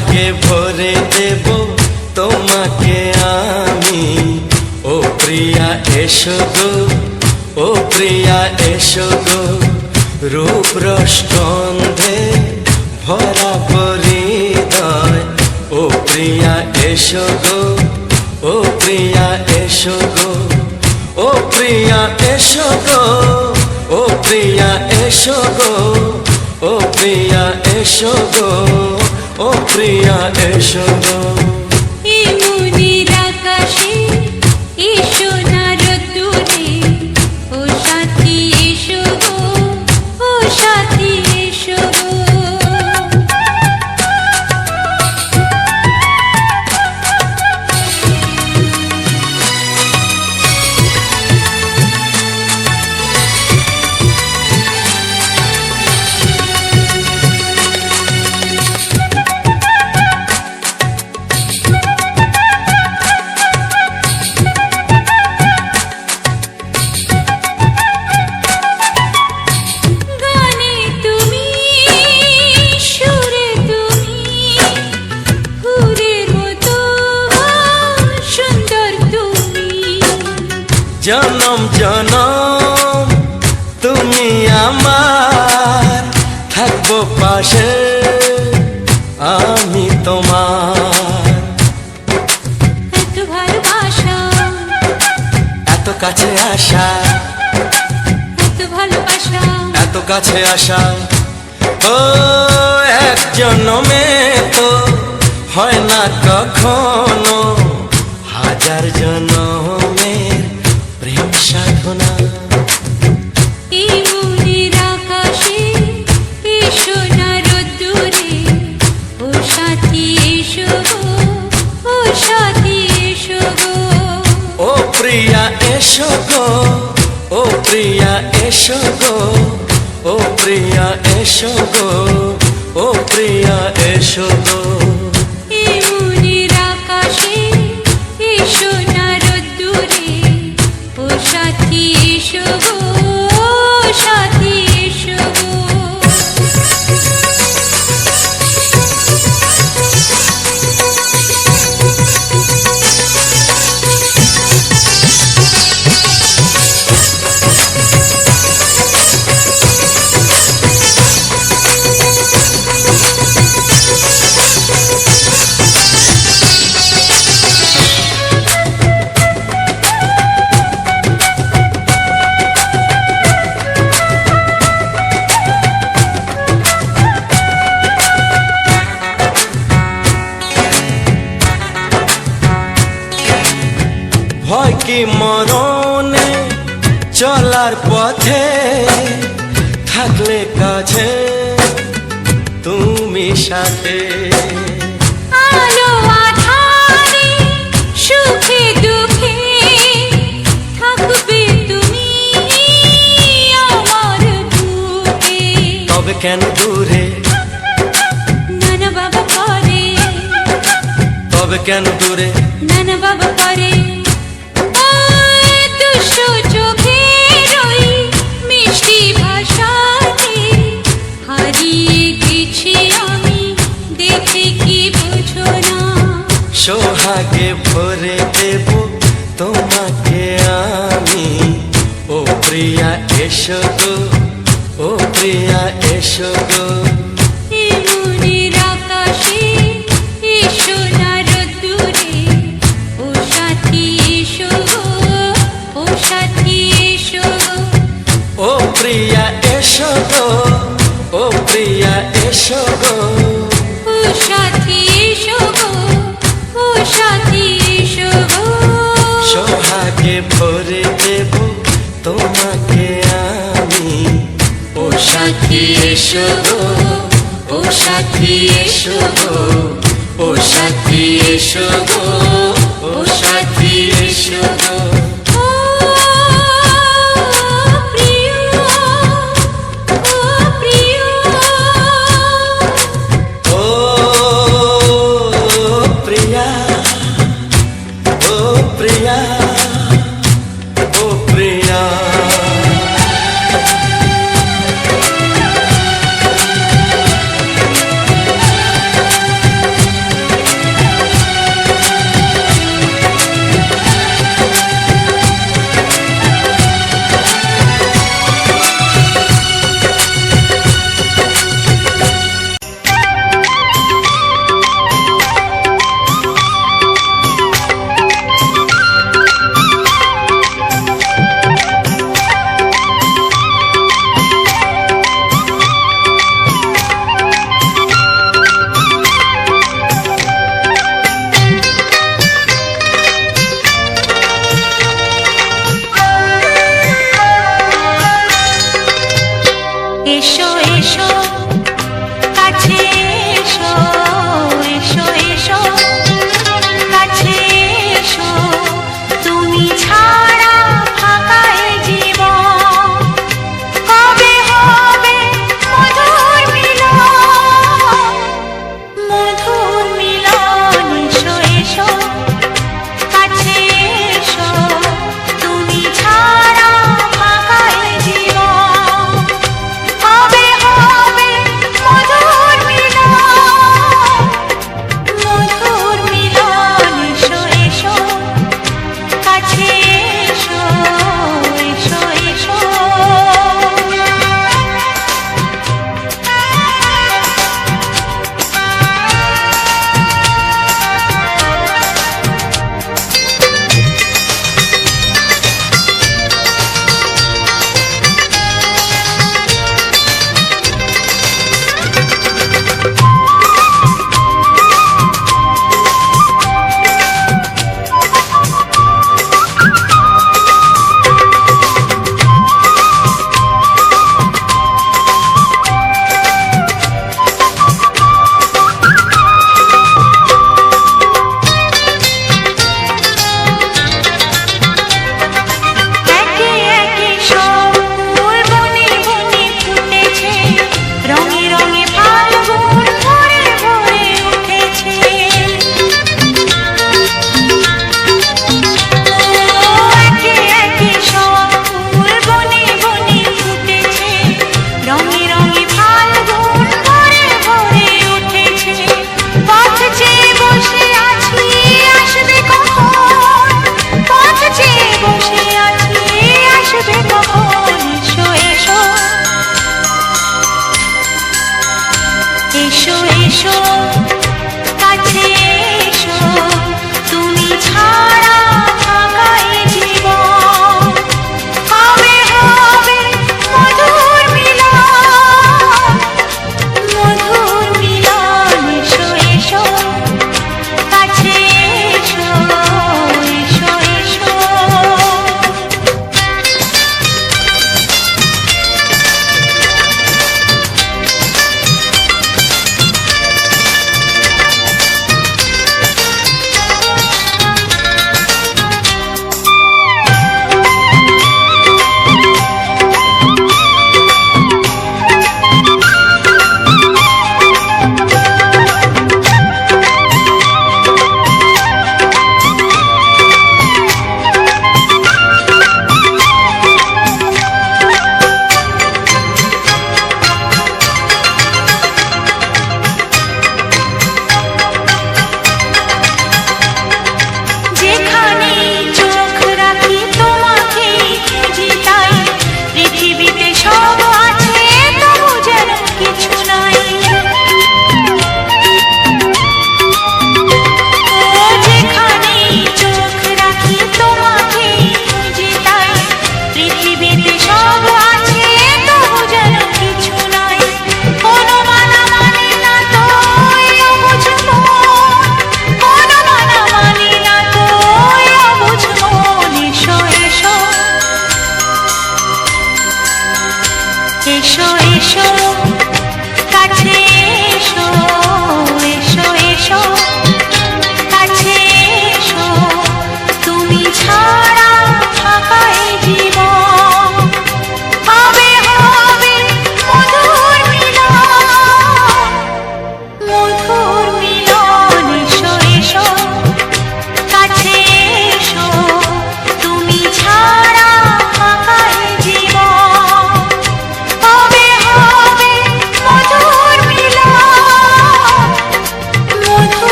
সোহাগে ভরে দেব তোমাকে আমি। ও প্রিয়া এসো গো, ও প্রিয়া এসো গো, রূপ রস গন্ধে ভরা হৃদয়। ও প্রিয়া এসো গো, ও প্রিয়া এসো গো, ও প্রিয়া এসো গো, ও প্রিয়া এসো গো, ও প্রিয়া এসো গো, ও প্রিয়া এসো গো। এই মনের আকাশে এসো না রোদ্দুরে, ও সাথী এসো গো, ও সাথী এসো গো। জনম জনম তুমি আমার, থাকবো পাশে আমি তোমার। এত ভালোবাসা, এত কাছে আসা, এত ভালোবাসা, এত কাছে আসা। ও এক জনমে তো হয় না কখনো, হাজার জনমের প্রেম সাধনা। এই মনের আকাশে এসো না রোদ্দুরে, ও সাথী এসো গো, ও সাথী এসো গো। ও প্রিয়া এসো গো, ও প্রিয়া এসো গো, ও প্রিয়া এসো গো, ও প্রিয়া এসো গো। এই মনের আকাশে এসো না রোদ্দুরে, ও সাথী এসো গো, ও সাথী এসো গো। ভয় কি মরণে চলার পথে, থাকলে কাছে তুমি সাথে। আলো আঁধারে সুখে দুঃখে থাকবে তুমি আমার বুকে। তবে কেন দূরে, নানা বাবা করে, তবে কেন দূরে, নানা বাবা করে। দুষ্ট চোখের ওই মিষ্টি ভাষাতে হারিয়ে গেছি আমি, দেখে কি বুঝো না। সোহাগে ভরে দেব তোমাকে আমি। ও প্রিয়া এসো গো, ও প্রিয়া এসো গো। এই মনের আকাশে এসো না রোদ্দুরে, ও সাথী এসো গো, ও সাথী এসো গো। ও প্রিয়া এসো গো, ও প্রিয়া এসো গো, ও সাথী এসো গো, ও সাথী এসো গো। সোহাগে ভরে দেব তোমাকে আমি। ও সাথী এসো গো, ও সাথী এসো গো, ও সাথী এসো গো, ও সাথী এসো গো। ও প্রিয়, ও প্রিয়, ও প্রিয়া, ও প্রিয়া, ও প্রিয়া। এসো কাছে এসো এসো এসো কাছে এসো তুমি ছাড়া ফাঁকা এ জীবন কবে হবে মধুর মিলন এসো এসো কাছে এসো তুমি ছাড়া ফাঁকা এ জীবন কবে হবে মধুর মিলন এসো এসো কাছে এসো এসো এসো একে একে সব ফুল বনে বনে ফুটেছে রঙে রঙে ফাল্গুন ভরে ভরে উঠেছে একে একে সব ফুল বনে বনে ফুটেছে রঙে রঙে ফাল্গুন ভরে ভরে উঠেছে পথ চেয়ে বসে আছি আসবে কখন পথ চেয়ে বসে আছি আসবে কখন এসো এসো এসো এসো কাছে এসো তুমি ছাড়া ফাঁকা এ জীবন কবে হবে মধুর মিলন এসো এসো কাছে এসো এসো এসো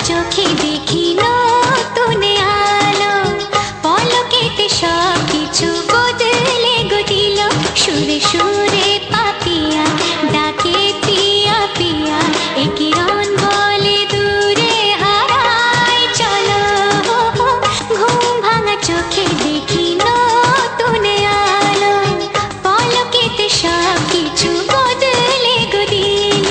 চোখে দেখি নতুন আলো, পলকেতে সব কিছু বদলে গো দিল। সুরে সুরে পাপিয়া ডাকে পিয়া পিয়া, এ কিরণ বলে দূরে হারায় চলো। ঘুম ভাঙা চোখে দেখি নতুন আলো, পলকেতে সব কিছু বদলে গো দিল।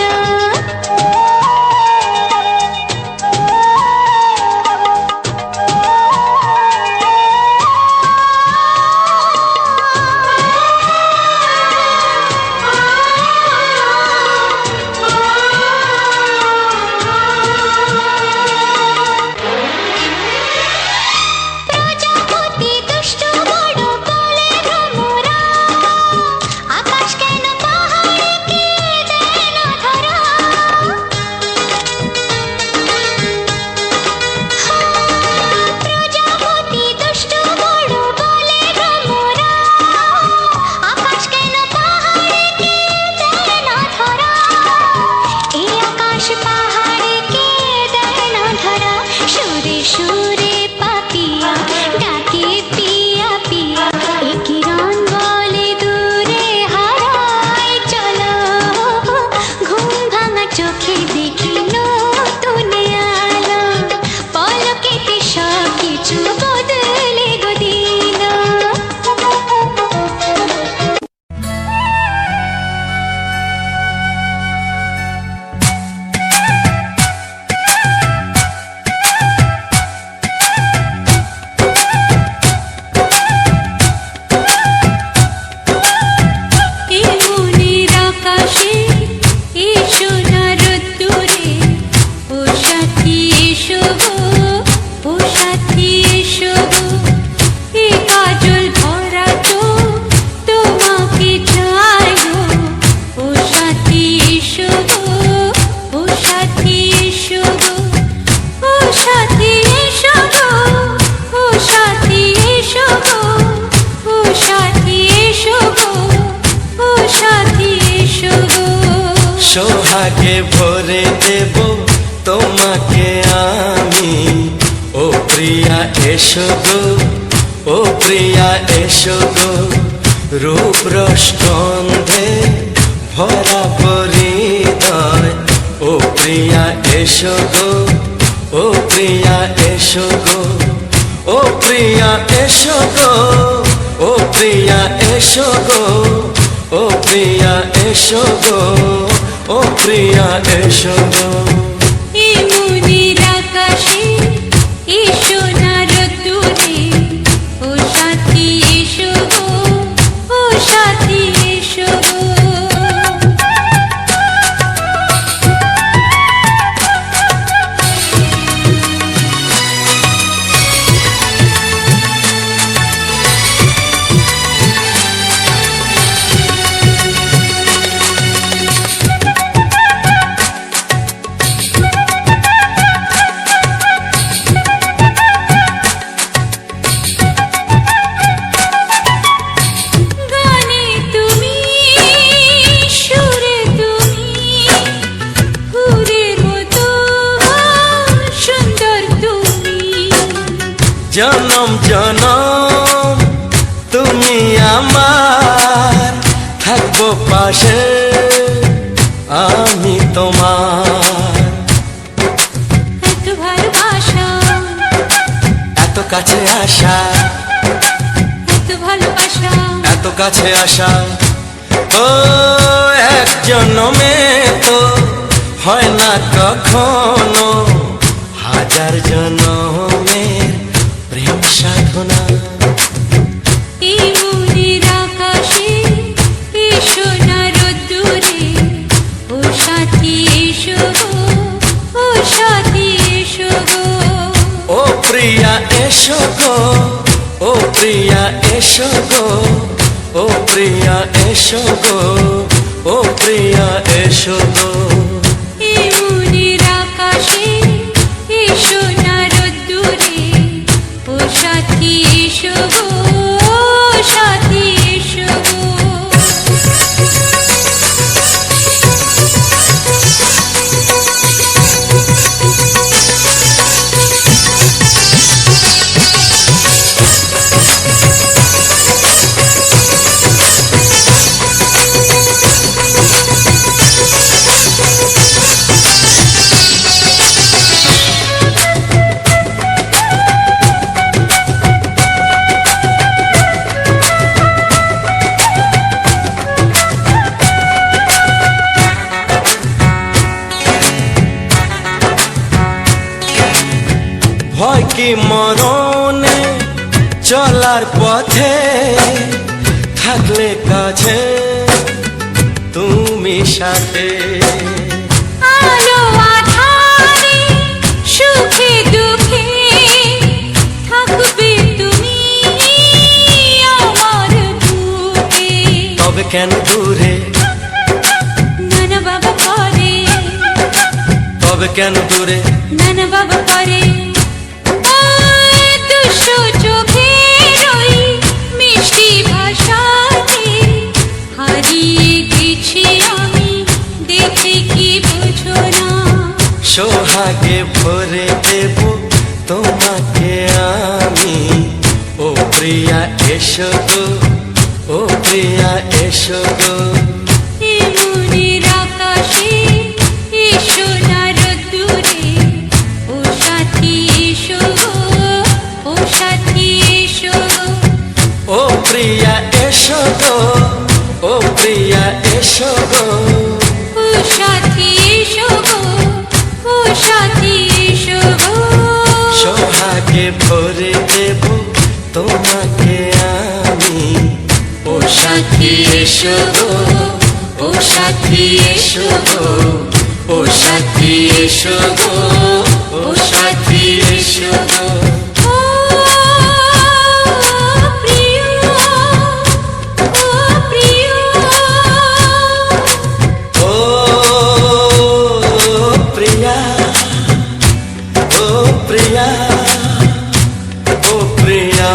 প্রজাপতি দুষ্ট বড় বলে ভ্রমরা, আকাশ কেন পাহাড়কে দেয় না ধরা। প্রজাপতি দুষ্ট বড় বলে ভ্রমরা, আকাশ কেন পাহাড়কে দেয় না ধরা। এই আকাশ পাহাড়কে দেয় না ধরা। সুরে সুরে পাপিয়া ডাকে পিয়া পিয়া, এ কিরণ বলে দূরে হারায় চলো। ঘুম ভাঙা চোখে দেখি নতুন আলো, পলকেতে সব কিছু বদলে গো দিল। এ মনের আকাশে এসো না রোদ্দুরে, ও সাথী এসো গো, ও সাথী এসো গো। এ কাজল ভরা চোখ তোমাকে চায় গো, ও সাথী এসো গো, ও সাথী এসো গো। ও সাথী এসো গো, ও সাথী এসো গো, ও সাথী এসো গো, ও সাথী এসো গো। সোহাগে ভরে দেব তোমাকে আমি, ও প্রিয়া এসো গো, ও প্রিয়া এসো গো। রূপ রস গন্ধে ভরা পরিদয়, ও প্রিয়া এসো গো, ও প্রিয়া এসো গো। ও প্রিয়া এসো গো, ও প্রিয়া এসো গো, ও প্রিয়া এসো গো, ও প্রিয়া এসো গো। এ মনের আকাশে এসো না রোদ্দুরে, ও সাথী এসো গো, ও সাথী এসো গো। গানে তুমি, সুরে তুমি, ফুলের মতো সুন্দর তুমি। জনম জনম তুমি আমার, থাকবো পাশে আমি তোমার। এত ভালোবাসা, এত কাছে আসা, এত ভালোবাসা, এত কাছে আসা, ও এক জন্মে তো হয় না কখনো, হাজার জন্মের প্রেম সাধনা। এই মনের আকাশে এসো না রোদ্দুরে, ও সাথী এসো গো, ও সাথী এসো গো। ও প্রিয়া এসো গো, ও প্রিয়া এসো গো, ও প্রিয়া এসো গো, ও প্রিয়া এসো গো। এই মনের আকাশে এসো না রোদ্দুরে, ও সাথী এসো গো, ও সাথী এসো গো। ভয় কি মরণে চলার পথে থাকলে কাছে তুমি সাথে আলো আঁধারে সুখে দুঃখে থাকবে তুমি আমার বুকে। তবে কেন দূরে নানা বাবা করে, তবে কেন দূরে নানা বাবা করে। ওই দুষ্টু চোখের ওই মিষ্টি ভাষাতে হারিয়ে গেছি আমি, দেখে কি বোঝো না। সোহাগে ভরে দেব তোমাকে আমি, ও প্রিয়া এসো গো, ও প্রিয়া এসো গো। এ মনের আকাশে এসো না রোদ্দুরে, ও সাথী এসো গো, ও সাথী এসো গো। ও প্রিয়া এসো গো, ও প্রিয়া এসো গো। ও সাথী এসো গো, ও সাথী এসো গো। সোহাগে ভরে দেব তোমাকে আমি, ও সাথী এসো গো, ও সাথী এসো গো, ও সাথী এসো গো, ও সাথী এসো গো। ও প্রিয়, ও প্রিয়, ও প্রিয়া, ও প্রিয়া, ও প্রিয়া।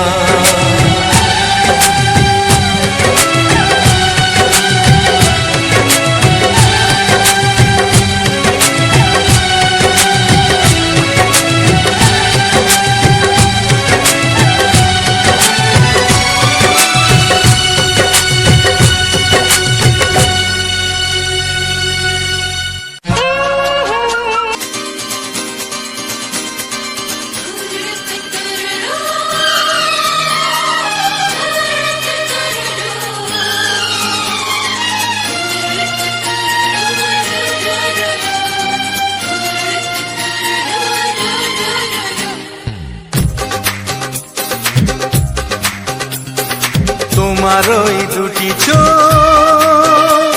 তোমার ওই দুটি চোখ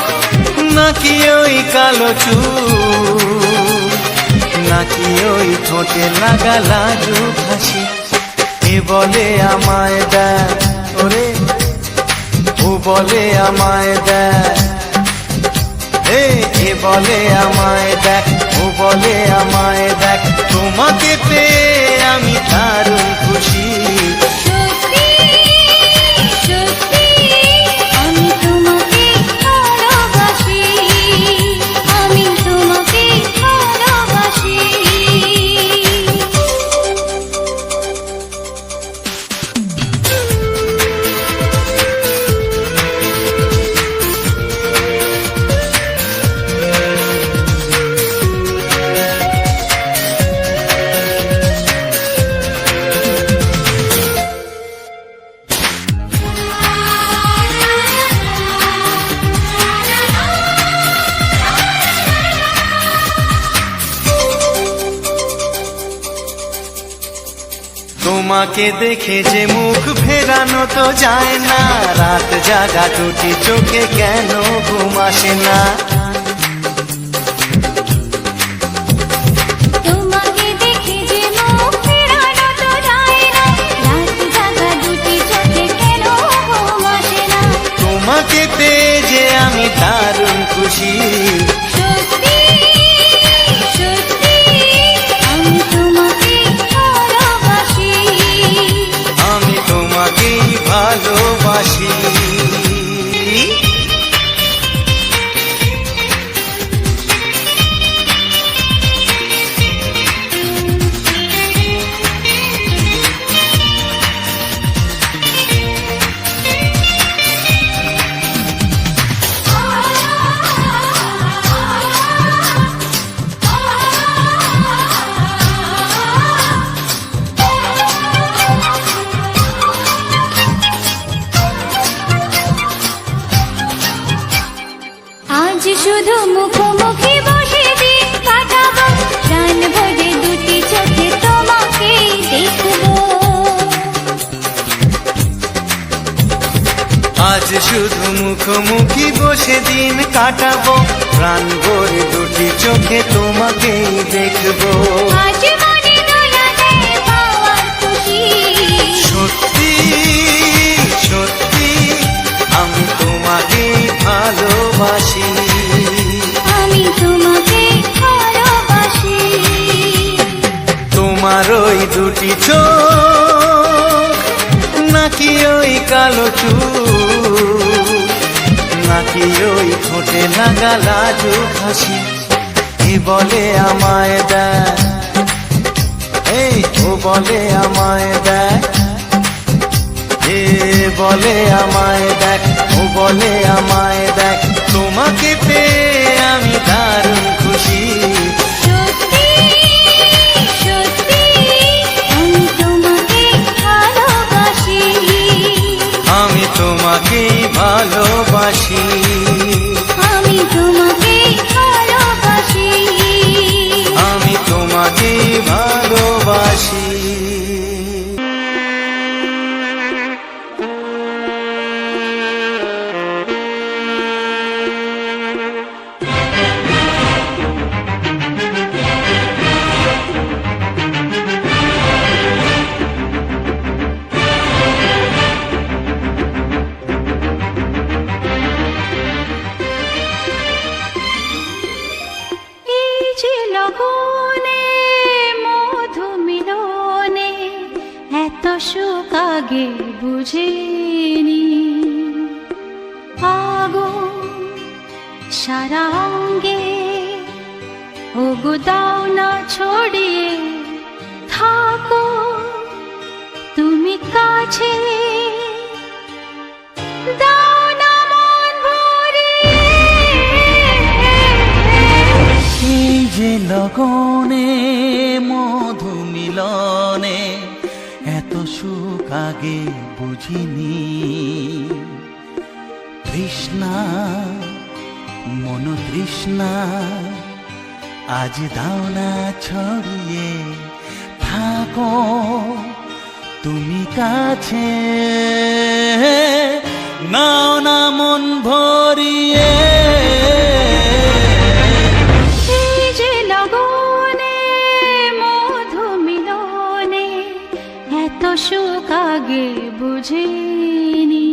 নাকি ওই কালো চুল, নাকি ওই ঠোঁটে লাগা লাজু হাসি, এ বলে আমায় দেয় ওরে, ও বলে আমায় দেয়, এ বলে আমায় দেখ, ও বলে আমায় দেখ, তোমাকে পেয়ে আমি দারুণ খুশি। সত্যি সত্যি আমি তোমাকে ভালোবাসি, আমি তোমাকে ভালোবাসি। তোমাকে দেখে যে মুখ ফেরানো তো যায় না, রাত জাগা দুটি চোখে কেন ঘুম আসে না। তোমাকে দেখে যে মুখ ফেরানো তো যায় না, রাত জাগা দুটি চোখে কেন ঘুম আসে না। তোমাকে পেয়ে যে আমি দারুণ খুশি। সত্যি সত্যি আমি তোমাকে ভালোবাসি, আমি তোমাকেই ভালোবাসি। শুধু মুখোমুখি বসে দিন কাটাবো, প্রাণ ভরে দুটি চোখে তোমাকেই দেখবো। আজ মনে দোলা দেয় পাওয়ার খুশি, সত্যি সত্যি আমি তোমাকেই ভালোবাসি, আমি তোমাকে ভালোবাসি। তোমার ওই দুটি চোখ, নাকি ওই কালো চুল, নাকি ওই ঠোঁটে লাগা লাজুক হাসি, এ বলে আমায় দেখ, এই ও বলে আমায় দেখ, এ বলে আমায় দেখ, ও বলে আমায় দেখ, তোমাকে পেয়ে আমি দারুণ খুশি। সত্যি সত্যি আমি তোমাকে ভালোবাসি, আমি তোমাকেই ভালোবাসি, আমি তোমাকে ভালোবাসি। আমি তোমাকেই ভালোবাসি। এই যে লগনে মধু মিলনে এত সুখ আগে বুঝিনি, আগুন সারা অঙ্গে ওগো দাও না ছড়িয়ে থাকো তুমি কাছে, দাও না মন ভরিয়ে। এই যে লগনে মধু মিলনে এত সুখ আগে বুঝিনি, তৃষ্ণা মন তৃষ্ণা আজ দাও না ছড়িয়ে থাকো তুমি কাছে, নাও না মন ভরিয়ে। এই যে লগনে মধু মিলনে এত সুখ আগে বুঝিনি।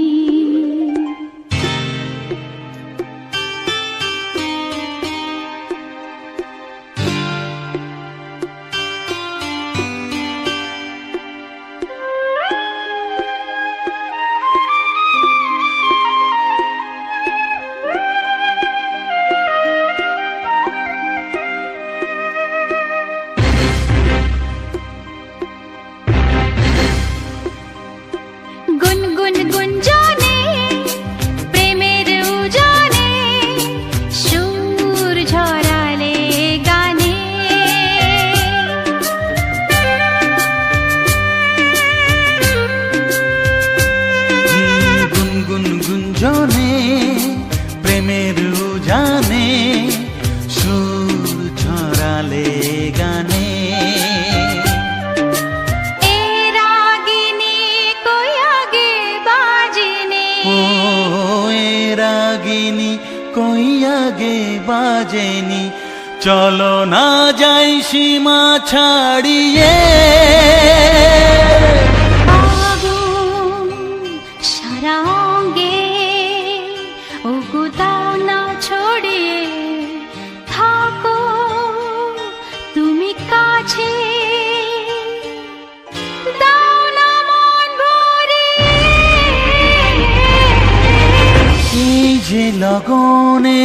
গুনগুন গুঞ্জনে প্রেমের উজানে সুর ঝরালে গানে, গুনগুন গুঞ্জনে প্রেমের উজানে সুর ছড়ালে গানে, এ রাগিনী কই আগে বাজেনি, ও এ রাগিনী কই আগে বাজেনি, চলো না যাই সীমা ছাড়িয়ে। আগুন সারা অঙ্গে ওগো দাও না ছড়িয়ে থাকো তুমি কাছে, দাও না মন ভরিয়ে। এই যে লগনে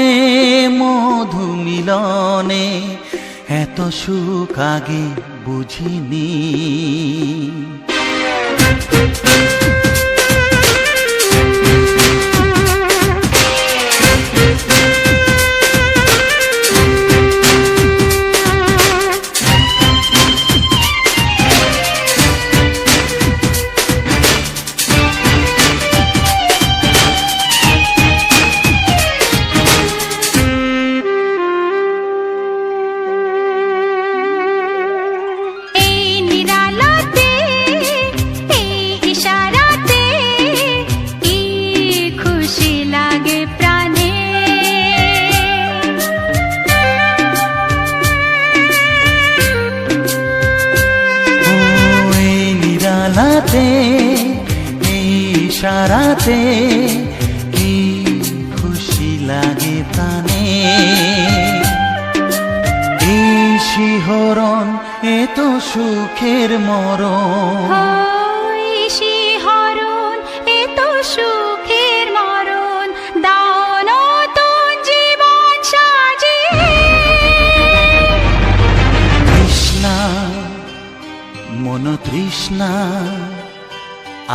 মধু মিলনে এত সুখ আগে বুঝিনি। এই নিরালাতে এই ইশারা ইশারাতে, এই ইশারাতে কি খুশি লাগে প্রাণে। এই শিহরণ এ তো সুখের মরণ, ওই শিহরণ এ তো সুখের মরণ, দাও নতুন জীবন সাজিয়ে। তৃষ্ণা মন তৃষ্ণা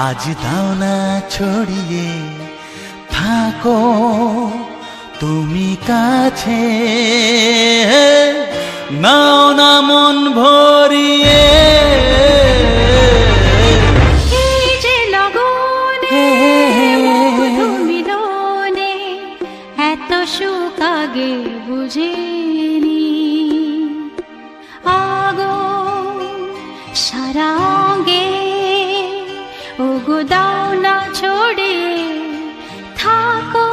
আজ দাও না ছড়িয়ে, থাকো তুমি কাছে, নাও না মন ভরিয়ে। এই যে লগনে মধু মিলনে, এত সুখ আগে বুঝিনি। আগুন সারাঙ্গে ওগো দাও না ছড়িয়ে, থাকো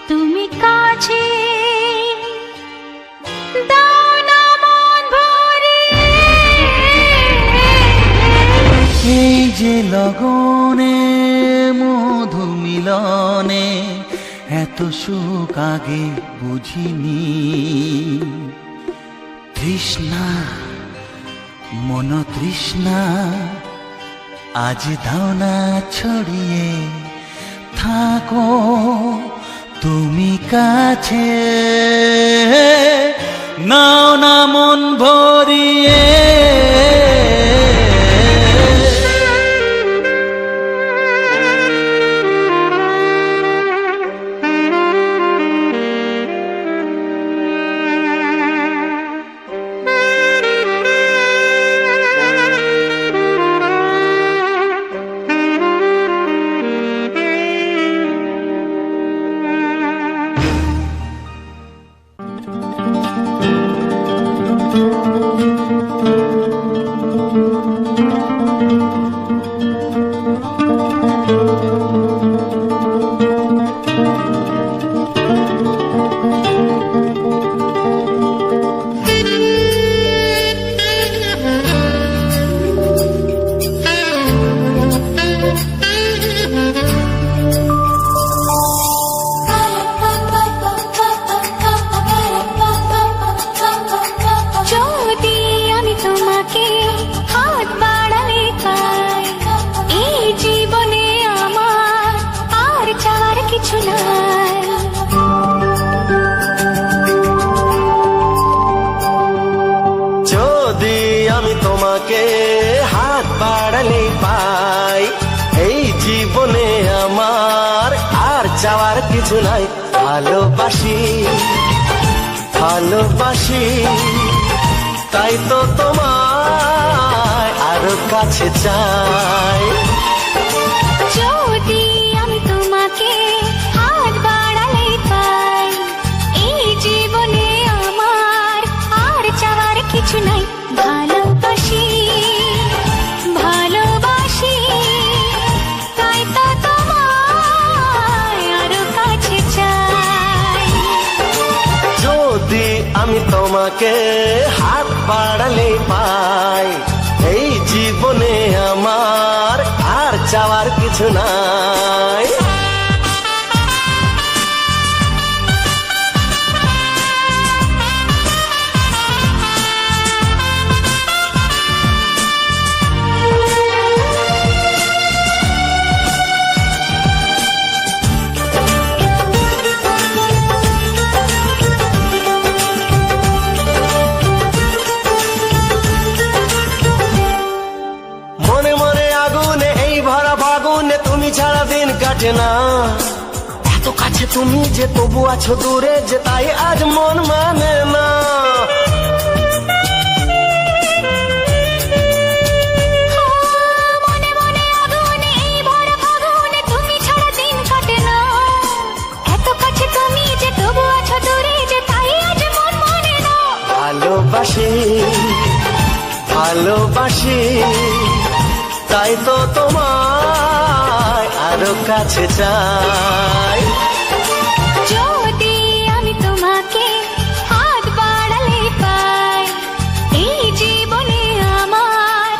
তুমি কাছে, দাও না মন ভরিয়ে। এই যে লগনে মধু মিলনে, এত সুখ আগে বুঝিনি। তৃষ্ণা মন তৃষ্ণা আজ দাও না ছড়িয়ে, থাকো তুমি কাছে, নাও না মন ভরিয়ে। যদি আমি তোমাকে হাত বাড়ালে পাই, এই জীবনে আমার আর চাওয়ার কিছু নাই। যদি আমি তোমাকে হাত বাড়ালে পাই, এই জীবনে আমার আর চাওয়ার কিছু নাই। ভালোবাসি ভালোবাসি, তাই তো তোমায় আরো কাছে চাই। যদি আমি তোমাকে হাত বাড়ালে পাই, এই জীবনে আমার আর চাওয়ার কিছু নাই। ভালোবাসি ভালোবাসি, তাই তো তোমায় আরো কাছে চাই। যদি আমি তোমাকে হাত বাড়ালে পাই, এই জীবনে আমার আর চাওয়ার কিছু নাই। মনে মনে আগুনে এই ভরা ফাগুনে, তুমি ছাড়া দিন কাটে না। এত কাছে তুমি যে তবু আছো দূরে, যে তাই আজ মন মানে না। মনে মনে আগুনে এই ভরা ফাগুনে, তুমি ছাড়া দিন কাটে না। এত কাছে তুমি যে তবু আছো দূরে, যে তাই আজ মন মানে না। ভালোবাসি ভালোবাসি, তাই তো তোমায় আরো কাছে চাই। যদি আমি তোমাকে হাত বাড়ালে পাই, এই জীবনে আমার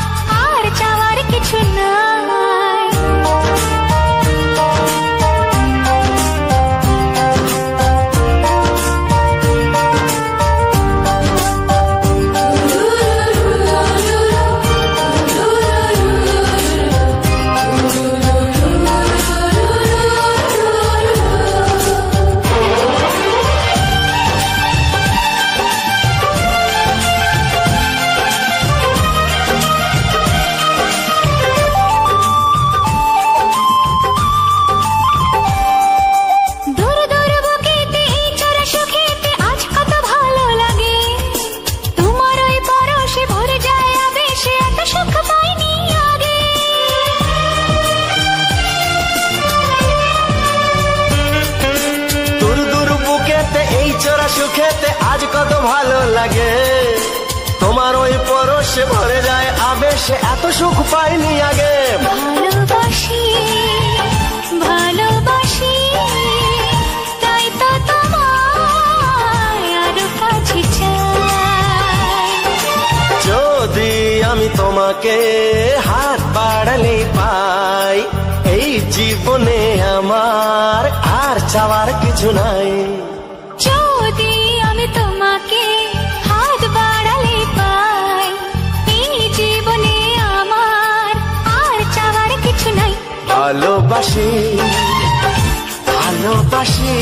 আর চাওয়ার কিছু হাসা সুখেতে আজ কত ভালো লাগে, তোমার ওই পরশে ভরে যায় আবেশে, এত সুখ পাইনি আগে। ভালোবাসি ভালোবাসি তাই তো তোমায় আরো কাছে চাই। যদি আমি তোমাকে হাত বাড়ালেই পাই, এই জীবনে আমার আর চাওয়ার কিছু নাই। যদি আমি তোমাকে হাত বাড়ালে পাই, এই জীবনে আমার আর চাওয়ার কিছু নাই। ভালোবাসি ভালোবাসি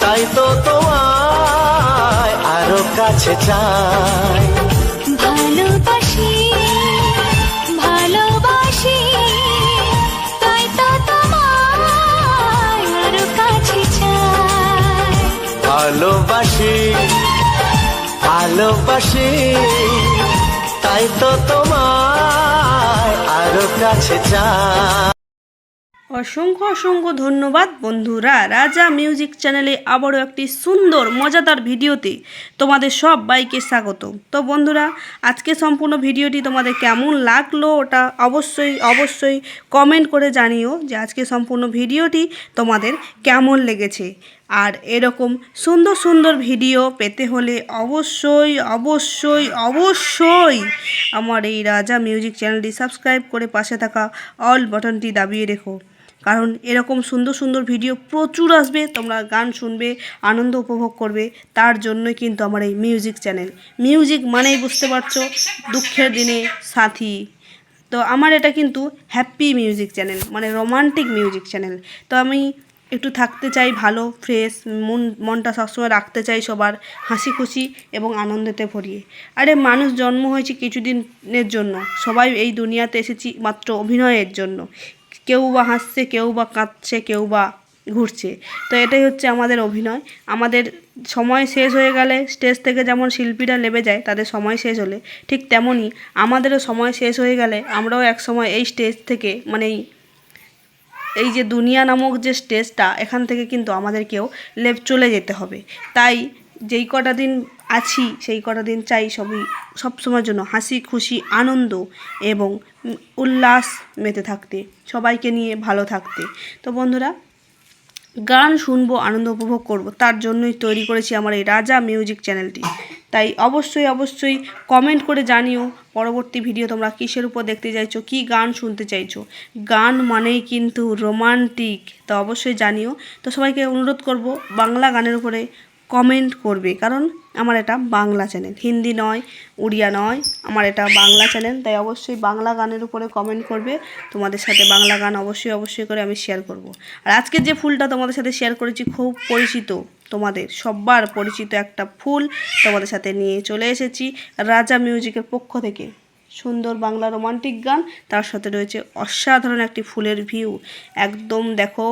তাই তো তোমায় আরো কাছে চাই। ভালোবাসি ভালোবাসি তাই তো তোমায় আরো কাছে চাই। ভালোবাসি ভালোবাসি তাই তো তোমায় আরো কাছে চাই। অসংখ্য অসংখ্য ধন্যবাদ বন্ধুরা। রাজা মিউজিক চ্যানেলে আবারও একটি সুন্দর মজাদার ভিডিওতে তোমাদের সবাইকে স্বাগত। তো বন্ধুরা, আজকে সম্পূর্ণ ভিডিওটি তোমাদের কেমন লাগলো ওটা অবশ্যই অবশ্যই কমেন্ট করে জানিও যে আজকে সম্পূর্ণ ভিডিওটি তোমাদের কেমন লেগেছে। আর এরকম সুন্দর সুন্দর ভিডিও পেতে হলে অবশ্যই অবশ্যই অবশ্যই আমার এই রাজা মিউজিক চ্যানেলটি সাবস্ক্রাইব করে পাশে থাকা অল বাটনটি দাবিয়ে রেখো, কারণ এরকম সুন্দর সুন্দর ভিডিও প্রচুর আসবে, তোমরা গান শুনবে, আনন্দ উপভোগ করবে। তার জন্যই কিন্তু আমার এই মিউজিক চ্যানেল। মিউজিক মানেই বুঝতে পারছো দুঃখের দিনে সাথী। তো আমার এটা কিন্তু হ্যাপি মিউজিক চ্যানেল, মানে রোমান্টিক মিউজিক চ্যানেল। তো আমি একটু থাকতে চাই ভালো, ফ্রেশ, মনটা সবসময় রাখতে চাই সবার হাসি খুশি এবং আনন্দেতে ভরিয়ে। আরে মানুষ জন্ম হয়েছে কিছুদিনের জন্য, সবাই এই দুনিয়াতে এসেছি মাত্র অভিনয়ের জন্য। কেউ বা হাসছে, কেউ বা কাঁদছে, কেউ বা ঘুরছে। তো এটাই হচ্ছে আমাদের অভিনয়। আমাদের সময় শেষ হয়ে গেলে স্টেজ থেকে যেমন শিল্পীরা নেমে যায় তাদের সময় শেষ হলে, ঠিক তেমনই আমাদেরও সময় শেষ হয়ে গেলে আমরাও এক সময় এই স্টেজ থেকে, মানে এই যে দুনিয়া নামক যে স্টেজটা, এখান থেকে কিন্তু আমাদেরকেও চলে যেতে হবে। তাই যেই কটা দিন আছি সেই কটা দিন চাই সবসময়ের জন্য হাসি খুশি আনন্দ এবং উল্লাস মেতে থাকতে, সবাইকে নিয়ে ভালো থাকতে। তো বন্ধুরা, গান শুনবো, আনন্দ উপভোগ করব, তার জন্যই তৈরি করেছি আমার এই রাজা মিউজিক চ্যানেলটি। তাই অবশ্যই অবশ্যই কমেন্ট করে জানিও পরবর্তী ভিডিও তোমরা কিসের উপর দেখতে চাইছো, কি গান শুনতে চাইছো। গান মানেই কিন্তু রোমান্টিক, তো অবশ্যই জানিও। তো সবাইকে অনুরোধ করব বাংলা গানের উপরে কমেন্ট করবে, কারণ আমার এটা বাংলা চ্যানেল, হিন্দি নয়, উড়িয়া নয়, আমার এটা বাংলা চ্যানেল। তাই অবশ্যই বাংলা গানের উপরে কমেন্ট করবে। তোমাদের সাথে বাংলা গান অবশ্যই অবশ্যই করে আমি শেয়ার করব। আর আজকের যে ফুলটা তোমাদের সাথে শেয়ার করেছি খুব পরিচিত, তোমাদের সবার পরিচিত একটা ফুল তোমাদের সাথে নিয়ে চলে এসেছি রাজা মিউজিকের পক্ষ থেকে। সুন্দর বাংলা রোমান্টিক গান, তার সাথে রয়েছে অসাধারণ একটি ফুলের ভিউ। একদম দেখো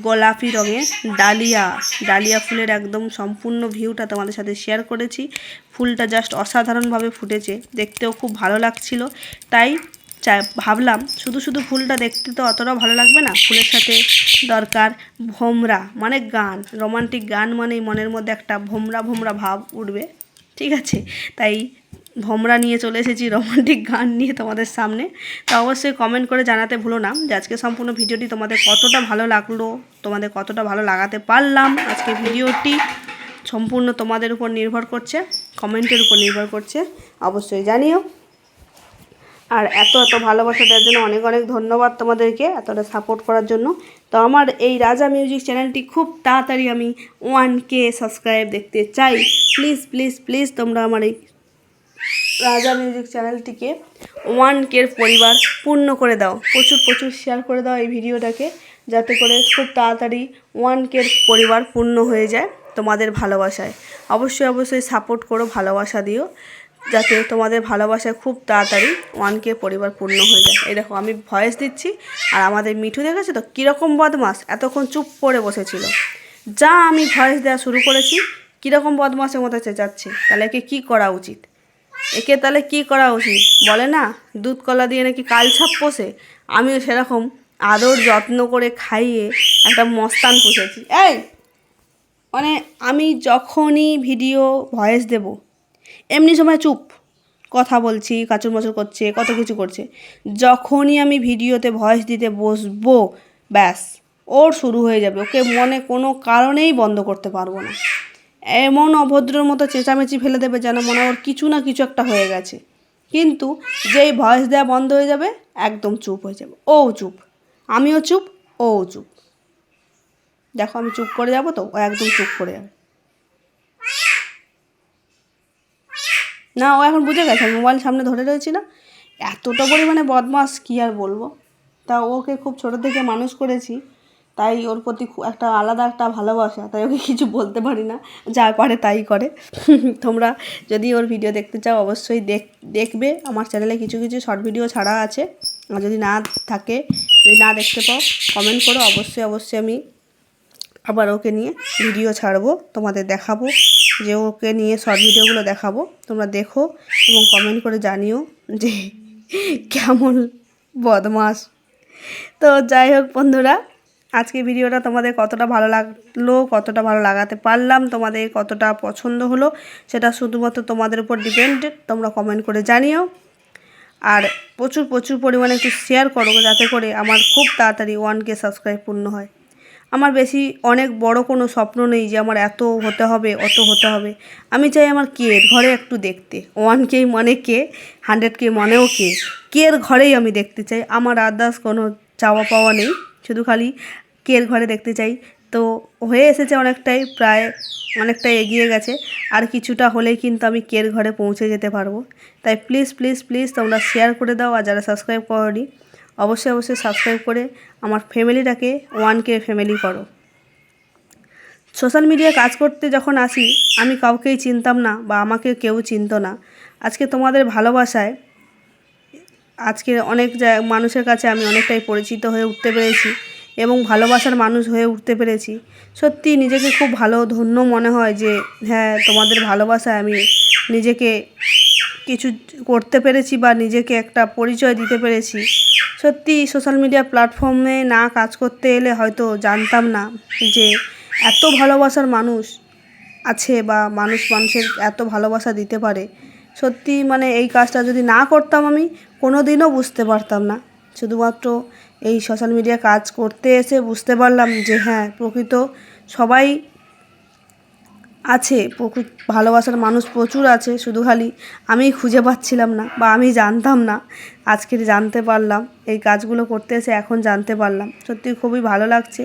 গোলাপি রঙের ডালিয়া ফুলের একদম সম্পূর্ণ ভিউটা তোমাদের সাথে শেয়ার করেছি। ফুলটা জাস্ট অসাধারণভাবে ফুটেছে, দেখতেও খুব ভালো লাগছিল। তাই ভাবলাম শুধু শুধু ফুলটা দেখতে তো অতটাও ভালো লাগবে না, ফুলের সাথে দরকার ভোমরা, মানে গান। রোমান্টিক গান মানেই মনের মধ্যে একটা ভোমরা ভোমরা ভাব উঠবে, ঠিক আছে? তাই ভোমরা নিয়ে চলে এসেছি রোমান্টিক গান নিয়ে তোমাদের সামনে। তো অবশ্যই কমেন্ট করে জানাতে ভুলো না যে আজকে সম্পূর্ণ ভিডিওটি তোমাদের কতটা ভালো লাগলো, তোমাদের কতটা ভালো লাগাতে পারলাম। আজকে ভিডিওটি সম্পূর্ণ তোমাদের উপর নির্ভর করছে, কমেন্টের উপর নির্ভর করছে, অবশ্যই জানিও। আর এত ভালোবাসা দেওয়ার জন্য অনেক অনেক ধন্যবাদ তোমাদেরকে, এতটা সাপোর্ট করার জন্য। তো আমার এই রাজা মিউজিক চ্যানেলটি খুব তাড়াতাড়ি আমি 1K সাবস্ক্রাইব দেখতে চাই। প্লিজ প্লিজ প্লিজ তোমরা আমার এই রাজা মিউজিক চ্যানেলটিকে 1K পরিবার পূর্ণ করে দাও। প্রচুর প্রচুর শেয়ার করে দাও এই ভিডিওটাকে, যাতে করে খুব তাড়াতাড়ি 1K পরিবার পূর্ণ হয়ে যায় তোমাদের ভালোবাসায়। অবশ্যই অবশ্যই সাপোর্ট করো, ভালোবাসা দিও, যাতে তোমাদের ভালোবাসায় খুব তাড়াতাড়ি 1K পরিবার পূর্ণ হয়ে যায়। এই দেখো আমি ভয়েস দিচ্ছি, আর আমাদের মিঠু দেখেছে তো কীরকম বদমাস, এতক্ষণ চুপ করে বসেছিল। যা আমি ভয়েস দেওয়া শুরু করেছি কীরকম বদমাসের মতো চেঁচাচ্ছে। তাহলে একে কী করা উচিত, একে তাহলে কী করা উচিত? বলে না দুধ কলা দিয়ে নাকি কালছাপ পোষে, আমিও সেরকম আদর যত্ন করে খাইয়ে একটা মস্তান পুষেছি। এই মানে আমি যখনই ভিডিও ভয়েস দেব এমনি সময় চুপ, কথা বলছি, কাচুর মাচুর করছে, কত কিছু করছে। যখনই আমি ভিডিওতে ভয়েস দিতে বসবো ব্যাস ওর শুরু হয়ে যাবে, ওকে মনে কোনো কারণেই বন্ধ করতে পারবো না। এমন অভদ্রর মতো চেঁচামেচি ফেলে দেবে যেন মনে হয় ওর কিছু না কিছু একটা হয়ে গেছে। কিন্তু যেই ভয়েস দেওয়া বন্ধ হয়ে যাবে একদম চুপ হয়ে যাবে, ও চুপ, আমিও চুপ, ও চুপ। দেখো আমি চুপ করে যাবো তো ও একদম চুপ করে যাবে। না ও এখন বুঝে গেছে মোবাইল সামনে ধরে রয়েছি না, এতটা পরিমাণে বদমাস কী আর বলবো। তা ওকে খুব ছোটো থেকে মানুষ করেছি, তাই ওর প্রতি একটা আলাদা একটা ভালোবাসা, তাই ওকে কিছু বলতে পারি না, যা পারে তাই করে। তোমরা যদি ওর ভিডিও দেখতে চাও অবশ্যই দেখবে, আমার চ্যানেলে কিছু কিছু শর্ট ভিডিও ছাড়া আছে। আর যদি না থাকে, যদি না দেখতে পাও কমেন্ট করো, অবশ্যই আমি আবার ওকে নিয়ে ভিডিও ছাড়বো, তোমাদের দেখাবো, যে ওকে নিয়ে শর্ট ভিডিওগুলো দেখাবো। তোমরা দেখো এবং কমেন্ট করে জানিও যে কেমন বদমাস। তো যাই হোক বন্ধুরা, আজকে ভিডিওটা তোমাদের কতটা ভালো লাগলো, কতটা ভালো লাগাতে পারলাম, তোমাদের কতটা পছন্দ হলো, সেটা শুধুমাত্র তোমাদের উপর ডিপেন্ডেড। তোমরা কমেন্ট করে জানিও আর প্রচুর পরিমাণে একটু শেয়ার করো, যাতে করে আমার খুব তাড়াতাড়ি 1K সাবস্ক্রাইব পূর্ণ হয়। আমার বেশি অনেক বড় কোনো স্বপ্ন নেই যে আমার এত হতে হবে, অত হতে হবে। আমি চাই আমার কের ঘরে একটু দেখতে, 1K মানে কে, 100K মানেও কের ঘরেই আমি দেখতে চাই। আমার আদার্স কোনো চাওয়া পাওয়া নেই, শুধু খালি কের ঘরে দেখতে চাই। তো হয়ে এসেছে অনেকটাই, প্রায় অনেকটাই এগিয়ে গেছে, আর কিছুটা হলেই কিন্তু আমি কের ঘরে পৌঁছে যেতে পারবো। তাই প্লিজ তোমরা শেয়ার করে দাও, আর যারা সাবস্ক্রাইব করোনি অবশ্যই সাবস্ক্রাইব করে আমার ফ্যামিলিটাকে 1K ফ্যামিলি করো। সোশ্যাল মিডিয়ায় কাজ করতে যখন আসি আমি কাউকেই চিনতাম না, বা আমাকে কেউ চিনতো না। আজকে তোমাদের ভালোবাসায় আজকে অনেক মানুষের কাছে আমি অনেকটাই পরিচিত হয়ে উঠতে পেরেছি এবং ভালোবাসার মানুষ হয়ে উঠতে পেরেছি। সত্যি নিজেকে খুব ভালো ধন্য মনে হয় যে হ্যাঁ, তোমাদের ভালোবাসায় আমি নিজেকে কিছু করতে পেরেছি বা নিজেকে একটা পরিচয় দিতে পেরেছি। সত্যি সোশ্যাল মিডিয়া প্ল্যাটফর্মে না কাজ করতে এলে হয়তো জানতাম না যে এত ভালোবাসার মানুষ আছে, বা মানুষের এত ভালোবাসা দিতে পারে। সত্যি মানে এই কাজটা যদি না করতাম আমি কোনো দিনও বুঝতে পারতাম না। শুধুমাত্র এই সোশ্যাল মিডিয়া কাজ করতে এসে বুঝতে পারলাম যে হ্যাঁ, প্রকৃত সবাই আছে, ভালোবাসার মানুষ প্রচুর আছে, শুধু খালি আমি খুঁজে পাচ্ছিলাম না, বা আমি জানতাম না। আজকে জানতে পারলাম, এই কাজগুলো করতে এসে এখন জানতে পারলাম। সত্যি খুবই ভালো লাগছে।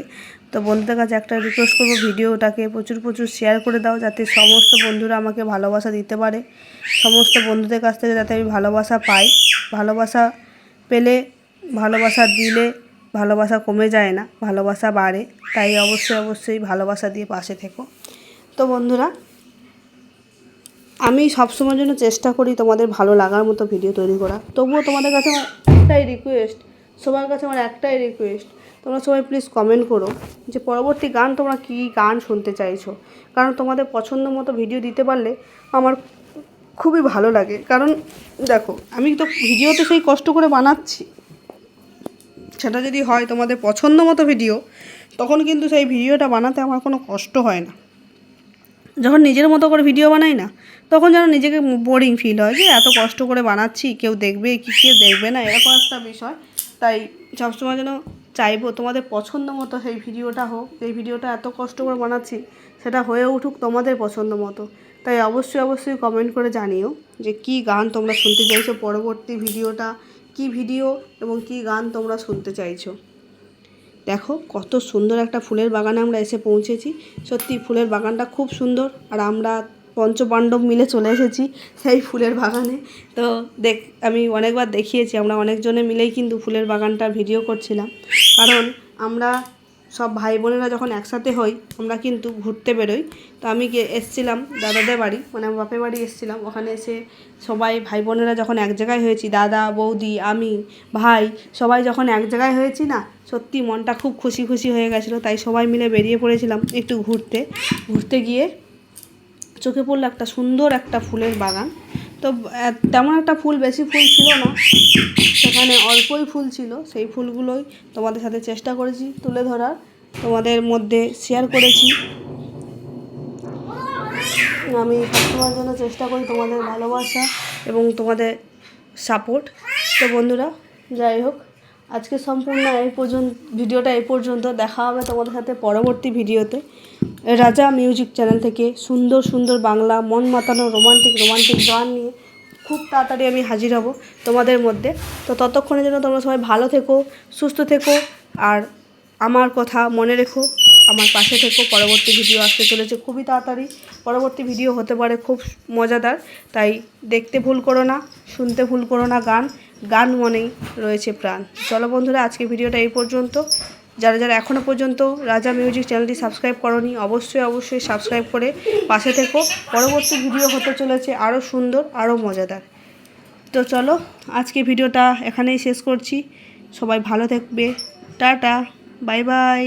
তো বন্ধুদের কাছে একটা রিকোয়েস্ট করবো, ভিডিওটাকে প্রচুর শেয়ার করে দাও, যাতে সমস্ত বন্ধুরা আমাকে ভালোবাসা দিতে পারে। সমস্ত বন্ধুদের কাছ থেকে যাতে আমি ভালোবাসা পাই। ভালোবাসা পেলে, ভালোবাসা দিলে ভালোবাসা কমে যায় না, ভালোবাসা বাড়ে। তাই অবশ্যই ভালোবাসা দিয়ে পাশে থেকো। তো বন্ধুরা, আমি সবসময়ের জন্য চেষ্টা করি তোমাদের ভালো লাগার মতো ভিডিও তৈরি করা। তবুও তোমাদের কাছে আমার একটাই রিকোয়েস্ট, সবার কাছে আমার একটাই রিকোয়েস্ট, তোমরা সবাই প্লিজ কমেন্ট করো যে পরবর্তী গান তোমরা কী গান শুনতে চাইছো। কারণ তোমাদের পছন্দ মতো ভিডিও দিতে পারলে আমার খুবই ভালো লাগে। কারণ দেখো, আমি তো ভিডিওতে সেই কষ্ট করে বানাচ্ছি, সেটা যদি হয় তোমাদের পছন্দ মতো ভিডিও, তখন কিন্তু সেই ভিডিওটা বানাতে আমার কোনো কষ্ট হয় না। যখন নিজের মতো করে ভিডিও বানাই না, তখন যেন নিজেকে বোরিং ফিল হয়, যে এত কষ্ট করে বানাচ্ছি, কেউ দেখবে কি কেউ দেখবে না, এরকম একটা বিষয়। তাই সবসময় যেন চাইবো তোমাদের পছন্দ মতো সেই ভিডিওটা হোক, এই ভিডিওটা এত কষ্ট করে বানাচ্ছি সেটা হয়ে উঠুক তোমাদের পছন্দ মতো। তাই অবশ্যই কমেন্ট করে জানিও যে কী গান তোমরা শুনতে চাইছো, পরবর্তী ভিডিওটা কী ভিডিও এবং কী গান তোমরা শুনতে চাইছো। দেখো কত সুন্দর একটা ফুলের বাগানে আমরা এসে পৌঁছেছি। সত্যি ফুলের বাগানটা খুব সুন্দর, আর আমরা পঞ্চপাণ্ডব মিলে চলে এসেছি সেই ফুলের বাগানে। তো আমি অনেকবার দেখিয়েছি, আমরা অনেকজনে মিলেই কিন্তু ফুলের বাগানটার ভিডিও করছিলাম। কারণ আমরা সব ভাই বোনেরা যখন একসাথে হই আমরা কিন্তু ঘুরতে বেরোই। তো আমি এসেছিলাম দাদাদের বাড়ি, মানে আমার বাপের বাড়ি এসেছিলাম। ওখানে এসে সবাই ভাই বোনেরা যখন এক জায়গায় হয়েছি, দাদা বৌদি আমি ভাই সবাই যখন এক জায়গায় হয়েছি না, সত্যি মনটা খুব খুশি হয়ে গেছিলো। তাই সবাই মিলে বেরিয়ে পড়েছিলাম একটু ঘুরতে গিয়ে চোখে পড়লো একটা সুন্দর একটা ফুলের বাগান। তো তেমন একটা বেশি ফুল ছিল না সেখানে, অল্পই ফুল ছিল। সেই ফুলগুলোই তোমাদের সাথে চেষ্টা করেছি তুলে ধরার, তোমাদের মধ্যে শেয়ার করেছি। আমি সবসময়ের জন্য চেষ্টা করি তোমাদের ভালোবাসা এবং তোমাদের সাপোর্ট। তো বন্ধুরা, যাই হোক, আজকে সম্পূর্ণ এই পর্যন্ত, ভিডিওটা এই পর্যন্ত। দেখা হবে তোমাদের সাথে পরবর্তী ভিডিওতে। রাজা মিউজিক চ্যানেল থেকে সুন্দর সুন্দর বাংলা মন মাতানো রোমান্টিক গান নিয়ে খুব তাড়াতাড়ি আমি হাজির হব তোমাদের মধ্যে। তো ততক্ষণের জন্য তোমরা সবাই ভালো থেকো, সুস্থ থেকো, আর আমার কথা মনে রেখো, আমার পাশে থেকো। পরবর্তী ভিডিও আসতে চলেছে খুবই তাড়াতাড়ি। পরবর্তী ভিডিও হতে পারে খুব মজাদার, তাই দেখতে ভুল করো না, শুনতে ভুল করো না। গান মনেই রয়েছে প্রাণ। চলো বন্ধুরা, আজকে ভিডিওটা এই পর্যন্ত। যারা যারা এখনও পর্যন্ত রাজা মিউজিক চ্যানেলটি সাবস্ক্রাইব করোনি, অবশ্যই সাবস্ক্রাইব করে পাশে থেকো। পরবর্তী ভিডিও হতে চলেছে আরও সুন্দর, আরও মজাদার। তো চলো, আজকে ভিডিওটা এখানেই শেষ করছি। সবাই ভালো থাকবে। Tata, bye bye.